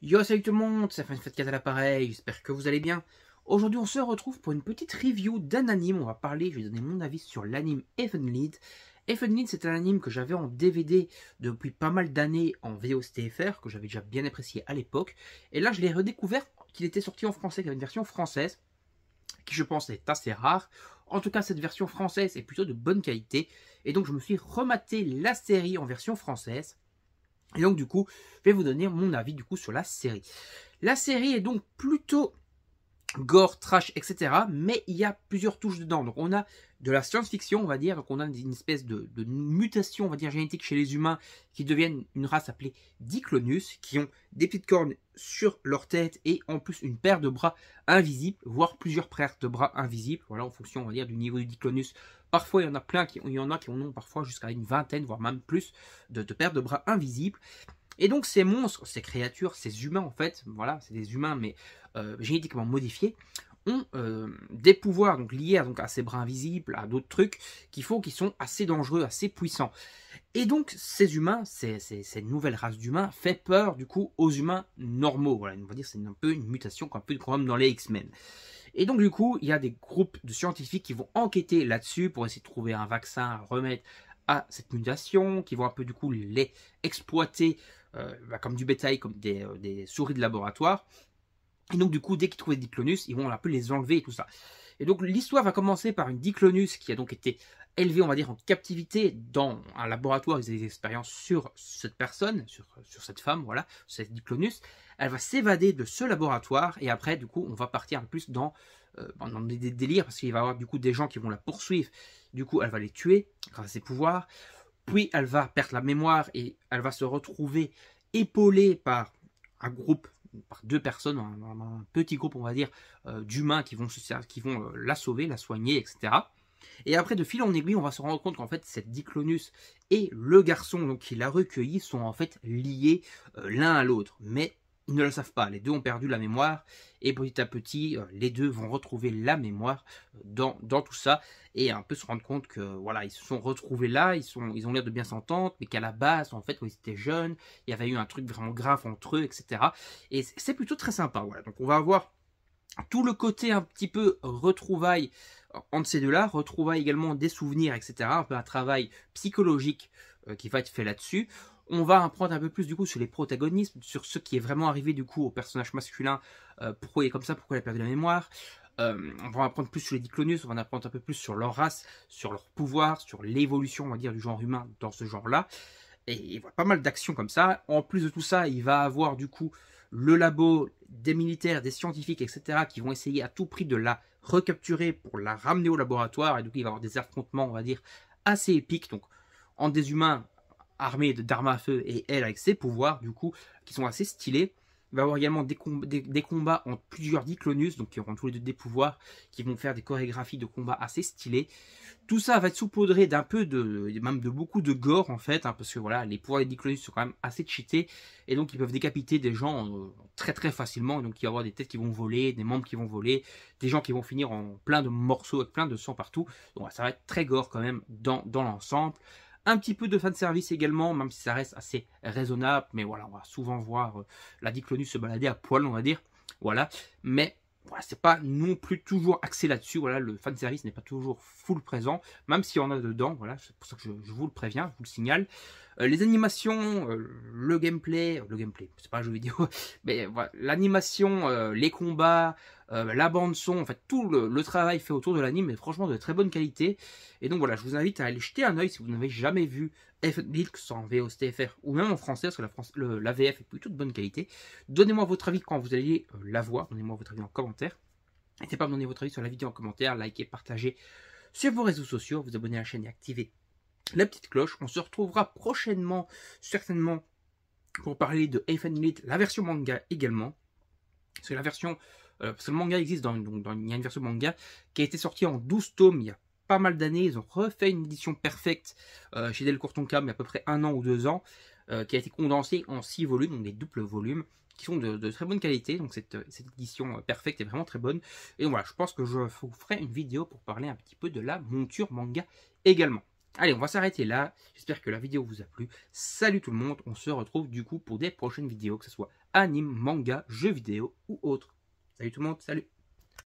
Yo, salut tout le monde, ça fait une fête 4 à l'appareil, j'espère que vous allez bien. Aujourd'hui, on se retrouve pour une petite review d'un anime. On va parler, je vais donner mon avis sur l'anime Heavenly. Heavenly, c'est un anime que j'avais en DVD depuis pas mal d'années en VOSTFR, que j'avais déjà bien apprécié à l'époque. Et là, je l'ai redécouvert qu'il était sorti en français, qu'il y avait une version française, qui je pense est assez rare. En tout cas, cette version française est plutôt de bonne qualité. Et donc, je me suis rematé la série en version française. Et donc du coup, je vais vous donner mon avis du coup sur la série. La série est donc plutôt gore, trash, etc. Mais il y a plusieurs touches dedans. Donc on a de la science-fiction, on va dire. Donc on a une espèce de mutation, on va dire, génétique chez les humains qui deviennent une race appelée Diclonus, qui ont des petites cornes sur leur tête et en plus une paire de bras invisibles, voire plusieurs paires de bras invisibles. Voilà, en fonction, on va dire, du niveau du Diclonus. Parfois, il y en a plein il y en a qui en ont parfois jusqu'à une vingtaine, voire même plus, de paires de bras invisibles. Et donc ces monstres, ces créatures, ces humains en fait, voilà, c'est des humains mais génétiquement modifiés, ont des pouvoirs donc liés à ces bras invisibles, à d'autres trucs, qu'ils sont assez dangereux, assez puissants. Et donc ces humains, cette nouvelle race d'humains fait peur du coup aux humains normaux. Voilà, on va dire c'est un peu une mutation, un peu comme dans les X-Men. Et donc du coup, il y a des groupes de scientifiques qui vont enquêter là-dessus pour essayer de trouver un vaccin à remettre à cette mutation, qui vont un peu du coup les exploiter comme du bétail, comme des souris de laboratoire. Et donc du coup, dès qu'ils trouvent des Diclonus, ils vont un peu les enlever et tout ça. Et donc l'histoire va commencer par une Diclonus qui a donc été élevée, on va dire, en captivité dans un laboratoire. Ils ont des expériences sur cette personne, sur cette femme, voilà, cette Diclonus. Elle va s'évader de ce laboratoire et après, du coup, on va partir un peu plus dans des délires parce qu'il va y avoir du coup des gens qui vont la poursuivre. Du coup, elle va les tuer grâce à ses pouvoirs. Puis elle va perdre la mémoire et elle va se retrouver épaulée par un groupe, par deux personnes, un petit groupe on va dire d'humains qui vont la sauver, la soigner, etc. Et après de fil en aiguille, on va se rendre compte qu'en fait cette Diclonus et le garçon donc, qui l'a recueilli sont en fait liés l'un à l'autre. Mais ils ne le savent pas, les deux ont perdu la mémoire et petit à petit les deux vont retrouver la mémoire dans tout ça et un peu se rendre compte que voilà, ils se sont retrouvés là, ils ont l'air de bien s'entendre, mais qu'à la base en fait quand ils étaient jeunes, il y avait eu un truc vraiment grave entre eux, etc. Et c'est plutôt très sympa, voilà. Donc on va avoir tout le côté un petit peu retrouvailles entre ces deux-là, retrouvailles également des souvenirs, etc. Un peu un travail psychologique qui va être fait là-dessus. On va apprendre un peu plus du coup sur les protagonistes, sur ce qui est vraiment arrivé du coup au personnage masculin, pourquoi il est comme ça, pourquoi il a perdu la mémoire. On va apprendre plus sur les Diclonus, on va apprendre un peu plus sur leur race, sur leur pouvoir, sur l'évolution on va dire du genre humain dans ce genre-là. Et il va pas mal d'actions comme ça. En plus de tout ça, il va avoir du coup le labo, des militaires, des scientifiques, etc. qui vont essayer à tout prix de la recapturer pour la ramener au laboratoire. Et du coup, il va y avoir des affrontements, on va dire, assez épiques. Donc, entre des humains armés d'armes à feu et elle avec ses pouvoirs, du coup, qui sont assez stylés. Il va y avoir également des combats entre plusieurs Diclonus, donc qui auront tous les deux des pouvoirs, qui vont faire des chorégraphies de combats assez stylées. Tout ça va être saupoudré d'un peu même de beaucoup de gore en fait, hein, parce que voilà, les pouvoirs des Diclonus sont quand même assez cheatés, et donc ils peuvent décapiter des gens très très facilement, et donc il va y avoir des têtes qui vont voler, des membres qui vont voler, des gens qui vont finir en plein de morceaux avec plein de sang partout, donc ça va être très gore quand même dans l'ensemble. Un petit peu de fanservice également, même si ça reste assez raisonnable, mais voilà, on va souvent voir la Diclonus se balader à poil, on va dire, voilà, mais voilà, c'est pas non plus toujours axé là-dessus, voilà, le fanservice n'est pas toujours full présent, même s'il y en a dedans, voilà, c'est pour ça que je vous le préviens, je vous le signale. Les animations, le gameplay, c'est pas un jeu vidéo, mais voilà, l'animation, les combats, la bande son, en fait tout le travail fait autour de l'anime est franchement de très bonne qualité. Et donc voilà, je vous invite à aller jeter un oeil si vous n'avez jamais vu F-Milk en VOSTFR ou même en français, parce que la VF est plutôt de bonne qualité. Donnez-moi votre avis quand vous allez la voir, donnez-moi votre avis en commentaire. N'hésitez pas à me donner votre avis sur la vidéo en commentaire, likez, partagez sur vos réseaux sociaux, vous abonner à la chaîne et activer la petite cloche. On se retrouvera prochainement, certainement, pour parler de Heavenly, la version manga également. Parce que la version, parce que le manga existe, il y a une version manga qui a été sortie en 12 tomes il y a pas mal d'années. Ils ont refait une édition perfecte chez Delcourt Tonkam il y a à peu près 1 an ou 2 ans, qui a été condensée en 6 volumes, donc des doubles volumes, qui sont de très bonne qualité. Donc cette édition perfecte est vraiment très bonne. Et donc voilà, je pense que je vous ferai une vidéo pour parler un petit peu de la monture manga également. Allez, on va s'arrêter là. J'espère que la vidéo vous a plu. Salut tout le monde, on se retrouve du coup pour des prochaines vidéos, que ce soit anime, manga, jeux vidéo ou autre. Salut tout le monde, salut.